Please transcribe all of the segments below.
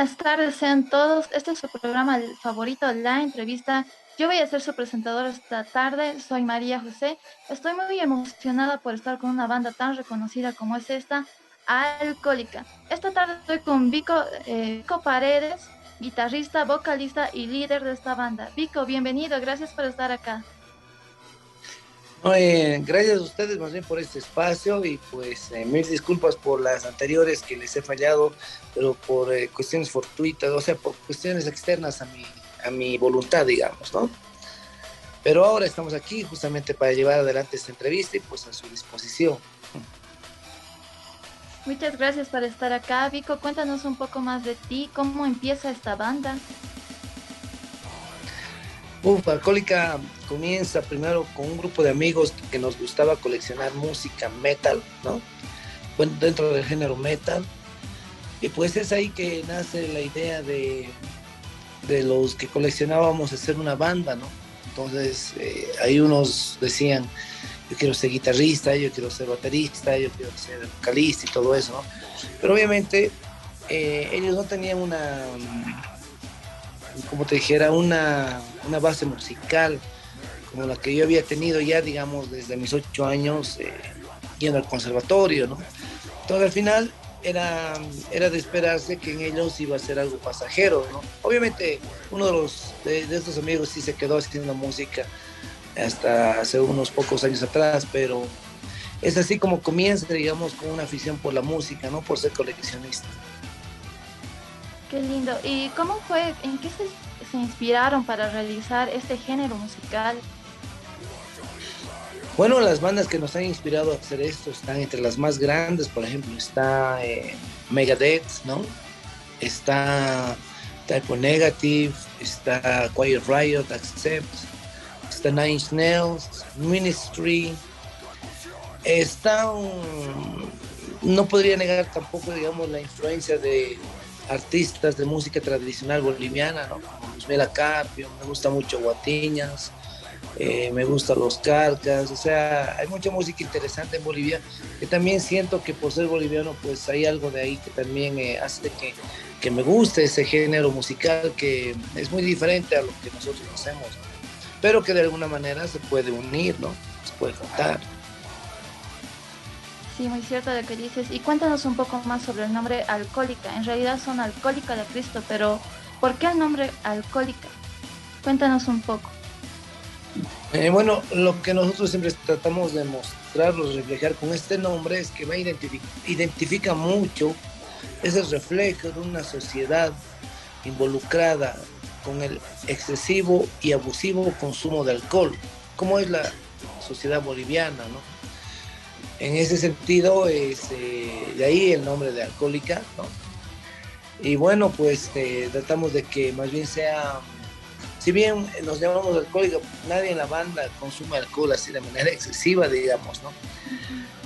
buenas tardes, sean todos. Este es su programa favorito, La Entrevista. Yo voy a ser su presentadora esta tarde. Soy María José. Estoy muy emocionada por estar con una banda tan reconocida como es esta, Alcohólica. Esta tarde estoy con Vico Paredes, guitarrista, vocalista y líder de esta banda. Vico, bienvenido. Gracias por estar acá. No, gracias a ustedes más bien por este espacio y pues mil disculpas por las anteriores que les he fallado, pero por cuestiones fortuitas, o sea, por cuestiones externas a mi voluntad, digamos, ¿no? Pero ahora estamos aquí justamente para llevar adelante esta entrevista y pues a su disposición. Muchas gracias por estar acá. Vico, cuéntanos un poco más de ti. ¿Cómo empieza esta banda? Alcohólica comienza primero con un grupo de amigos que nos gustaba coleccionar música metal, ¿no? Bueno, dentro del género metal. Y pues es ahí que nace la idea de los que coleccionábamos hacer una banda, ¿no? Entonces, ahí unos decían, yo quiero ser guitarrista, yo quiero ser baterista, yo quiero ser vocalista y todo eso, ¿no? Pero obviamente ellos no tenían como te dijera, una base musical como la que yo había tenido ya, digamos, desde mis 8 años, yendo al conservatorio, ¿no? Entonces al final era de esperarse que en ellos iba a ser algo pasajero, ¿no? Obviamente uno de estos amigos sí se quedó haciendo música hasta hace unos pocos años atrás, pero es así como comienza, digamos, con una afición por la música, ¿no? Por ser coleccionista. Qué lindo. ¿Y cómo fue? ¿En qué se inspiraron para realizar este género musical? Bueno, las bandas que nos han inspirado a hacer esto están entre las más grandes, por ejemplo, está Megadeth, ¿no? Está Type O Negative, está Quiet Riot, Accept, está Nine Inch Nails, Ministry, no podría negar tampoco, digamos, la influencia de artistas de música tradicional boliviana, ¿no? Como Luzmila Carpio, me gusta mucho Guatiñas, me gustan los Carcas, o sea, hay mucha música interesante en Bolivia, que también siento que por ser boliviano, pues hay algo de ahí que también hace que me guste ese género musical que es muy diferente a lo que nosotros hacemos, ¿no? Pero que de alguna manera se puede unir, ¿no? Se puede juntar. Sí, muy cierto lo que dices. Y cuéntanos un poco más sobre el nombre Alcohólica. En realidad son Alcohólica de Cristo, pero ¿por qué el nombre Alcohólica? Cuéntanos un poco. Bueno, lo que nosotros siempre tratamos de mostrarlo, reflejar con este nombre es que identifica mucho ese reflejo de una sociedad involucrada con el excesivo y abusivo consumo de alcohol, como es la sociedad boliviana, ¿no? En ese sentido, de ahí el nombre de Alcohólica, ¿no? Y bueno, pues tratamos de que más bien sea, si bien nos llamamos alcohólica, nadie en la banda consume alcohol así de manera excesiva, digamos, ¿no?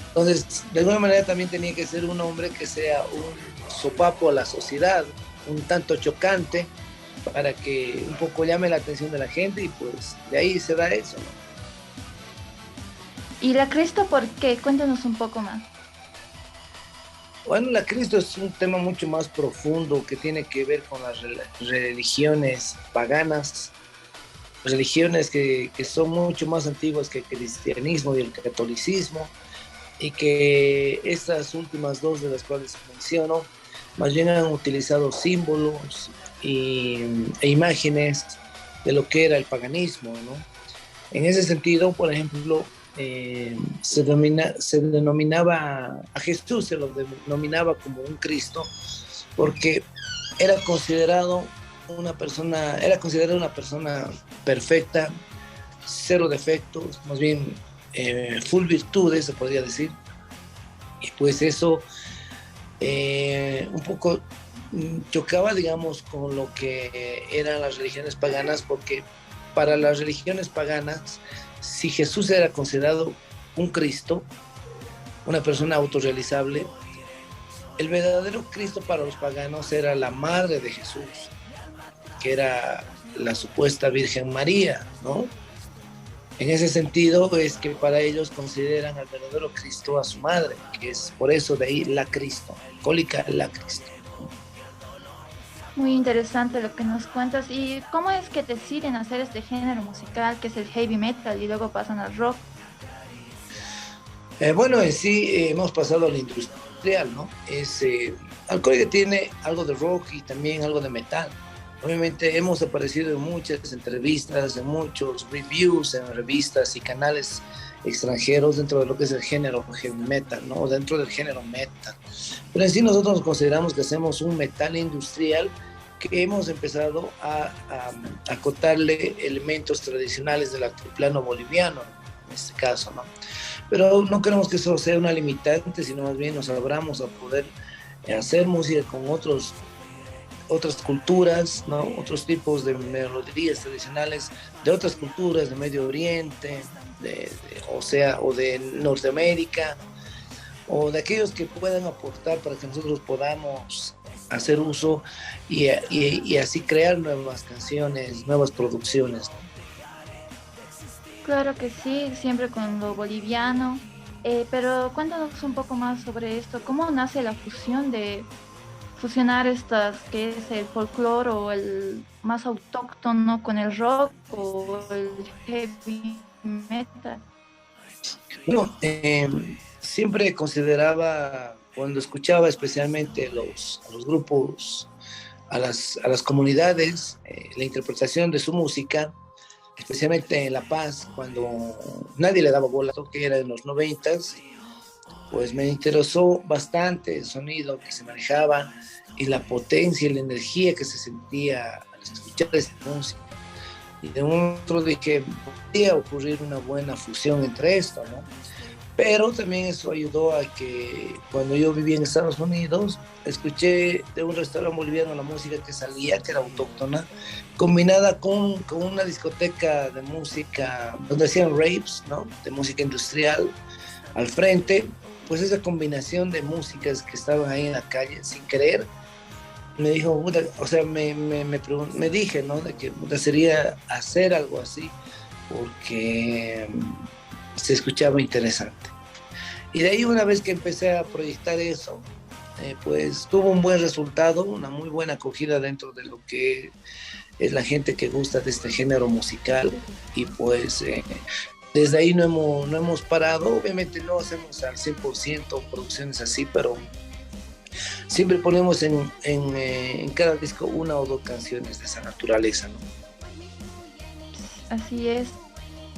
Entonces, de alguna manera también tenía que ser un hombre que sea un sopapo a la sociedad, un tanto chocante, para que un poco llame la atención de la gente y pues de ahí se da eso, ¿no? ¿Y la Cristo por qué? Cuéntanos un poco más. Bueno, la Cristo es un tema mucho más profundo que tiene que ver con las religiones paganas, religiones que son mucho más antiguas que el cristianismo y el catolicismo, y que estas últimas dos de las cuales menciono, más bien han utilizado símbolos e imágenes de lo que era el paganismo, ¿no? En ese sentido, por ejemplo, se denominaba a Jesús, se lo denominaba como un Cristo, porque era considerada una persona perfecta, cero defectos, más bien full virtudes, se podría decir. Y pues eso un poco chocaba, digamos, con lo que eran las religiones paganas, porque para las religiones paganas, si Jesús era considerado un Cristo, una persona autorrealizable, el verdadero Cristo para los paganos era la madre de Jesús, que era la supuesta Virgen María, ¿no? En ese sentido es que para ellos consideran al verdadero Cristo a su madre, que es por eso de ahí la Cristo, alcohólica la Cristo. Muy interesante lo que nos cuentas. ¿Y cómo es que deciden hacer este género musical, que es el heavy metal, y luego pasan al rock? Bueno, en sí hemos pasado al industrial, ¿no? Alcohólica tiene algo de rock y también algo de metal. Obviamente hemos aparecido en muchas entrevistas, en muchos reviews, en revistas y canales extranjeros dentro de lo que es el género heavy metal, ¿no? Dentro del género metal. Pero en sí nosotros nos consideramos que hacemos un metal industrial que hemos empezado a acotarle elementos tradicionales del altiplano boliviano, en este caso, ¿no? Pero no queremos que eso sea una limitante, sino más bien nos abramos a poder hacer música con otras culturas, ¿no? Otros tipos de melodías tradicionales de otras culturas, de Medio Oriente, o de Norteamérica, o de aquellos que puedan aportar para que nosotros podamos hacer uso y así crear nuevas canciones, nuevas producciones. Claro que sí, siempre con lo boliviano. Pero cuéntanos un poco más sobre esto. ¿Cómo nace la fusión de fusionar estas, que es el folclore o el más autóctono con el rock o el heavy metal? Bueno, siempre consideraba, cuando escuchaba especialmente a los grupos, a las comunidades, la interpretación de su música, especialmente en La Paz, cuando nadie le daba bola, que era en los noventas, pues me interesó bastante el sonido que se manejaba y la potencia y la energía que se sentía al escuchar esta música. Y de un otro dije, podría ocurrir una buena fusión entre esto, ¿no? Pero también eso ayudó a que cuando yo vivía en Estados Unidos, escuché de un restaurante boliviano la música que salía, que era autóctona, combinada con una discoteca de música, donde hacían raves, ¿no? De música industrial al frente, pues esa combinación de músicas que estaban ahí en la calle, sin querer, me dijo, o sea, me dije, ¿no? De que sería hacer algo así, porque se escuchaba interesante. Y de ahí una vez que empecé a proyectar eso, pues tuvo un buen resultado, una muy buena acogida dentro de lo que es la gente que gusta de este género musical y pues desde ahí no hemos parado. Obviamente no hacemos al 100% producciones así, pero siempre ponemos en cada disco una o dos canciones de esa naturaleza, ¿no? Así es.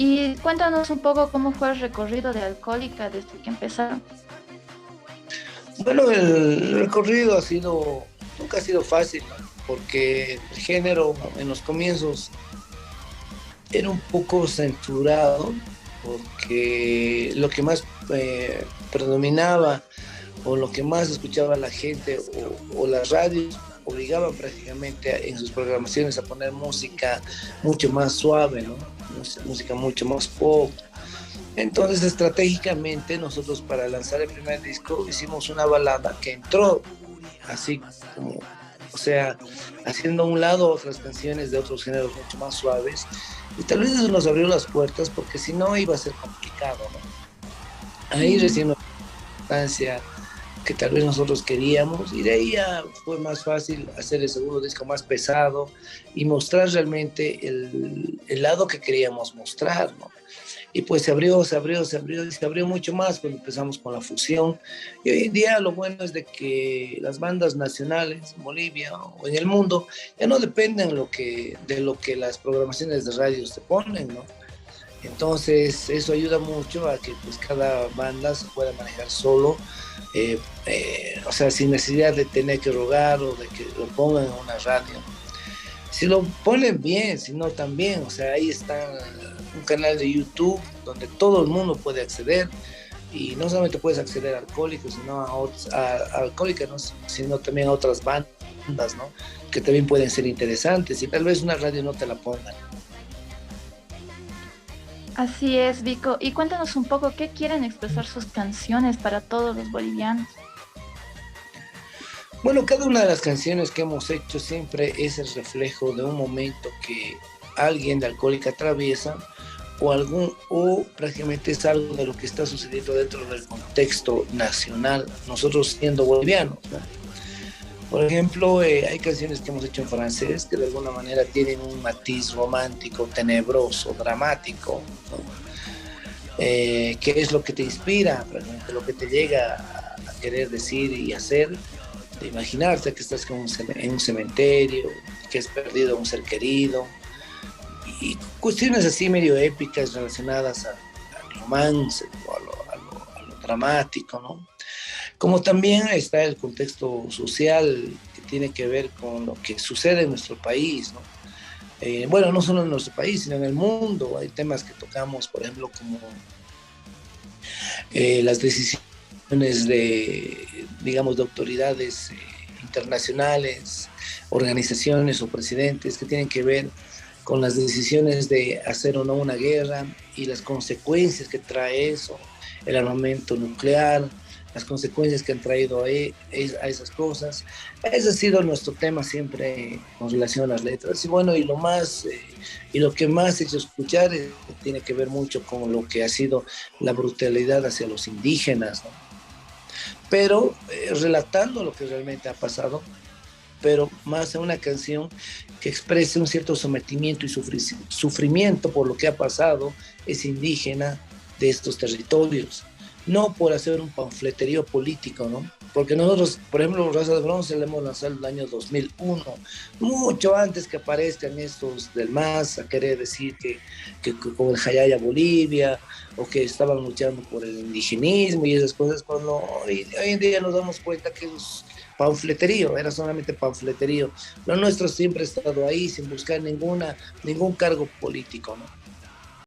Y cuéntanos un poco cómo fue el recorrido de Alcohólica desde que empezaron. Bueno, el recorrido nunca ha sido fácil, ¿no? Porque el género en los comienzos era un poco censurado, porque lo que más predominaba o lo que más escuchaba la gente o las radios obligaban prácticamente en sus programaciones a poner música mucho más suave, ¿no? Música mucho más pop. Entonces, estratégicamente, nosotros para lanzar el primer disco hicimos una balada que entró así como, o sea, haciendo a un lado otras canciones de otros géneros mucho más suaves. Y tal vez eso nos abrió las puertas porque si no iba a ser complicado, ¿no? Ahí Mm. recién la instancia que tal vez nosotros queríamos y de ahí ya fue más fácil hacer el segundo disco más pesado y mostrar realmente el lado que queríamos mostrar, ¿no? Y pues se abrió mucho más cuando empezamos con la fusión. Y hoy en día lo bueno es de que las bandas nacionales en Bolivia o en el mundo ya no dependen de lo que las programaciones de radios te ponen, ¿no? Entonces eso ayuda mucho a que pues cada banda se pueda manejar solo, o sea, sin necesidad de tener que rogar o de que lo pongan en una radio. Si lo ponen bien, si no también, o sea, ahí está un canal de YouTube donde todo el mundo puede acceder y no solamente puedes acceder a Alcohólicos, sino a Alcohólicas, ¿no? Sino también a otras bandas, ¿no? Que también pueden ser interesantes y tal vez una radio no te la pongan. Así es, Vico. Y cuéntanos un poco qué quieren expresar sus canciones para todos los bolivianos. Bueno, cada una de las canciones que hemos hecho siempre es el reflejo de un momento que alguien de Alcohólica atraviesa o prácticamente es algo de lo que está sucediendo dentro del contexto nacional, nosotros siendo bolivianos, ¿no? Por ejemplo, hay canciones que hemos hecho en francés que de alguna manera tienen un matiz romántico, tenebroso, dramático, ¿no? ¿Qué es lo que te inspira, realmente, lo que te llega a querer decir y hacer? De imaginarte que estás en un cementerio, que has perdido a un ser querido, y cuestiones así medio épicas relacionadas al romance o a lo dramático, ¿no? Como también está el contexto social que tiene que ver con lo que sucede en nuestro país, ¿no? Bueno, no solo en nuestro país, sino en el mundo. Hay temas que tocamos, por ejemplo, como las decisiones digamos, de autoridades internacionales, organizaciones o presidentes que tienen que ver con las decisiones de hacer o no una guerra y las consecuencias que trae eso, el armamento nuclear, las consecuencias que han traído a esas cosas. Ese ha sido nuestro tema siempre con relación a las letras. Y bueno, y lo que más he hecho escuchar tiene que ver mucho con lo que ha sido la brutalidad hacia los indígenas, ¿no? Pero relatando lo que realmente ha pasado, pero más en una canción que exprese un cierto sometimiento y sufrimiento por lo que ha pasado ese indígena de estos territorios, no por hacer un panfleterío político, ¿no? Porque nosotros, por ejemplo, Raza de Bronce le hemos lanzado en el año 2001, mucho antes que aparezcan estos del MAS a querer decir que con el Jayaya Bolivia, o que estaban luchando por el indigenismo y esas cosas, cuando hoy en día nos damos cuenta que es panfleterío, era solamente panfleterío. Lo nuestro siempre ha estado ahí sin buscar ningún cargo político, ¿no?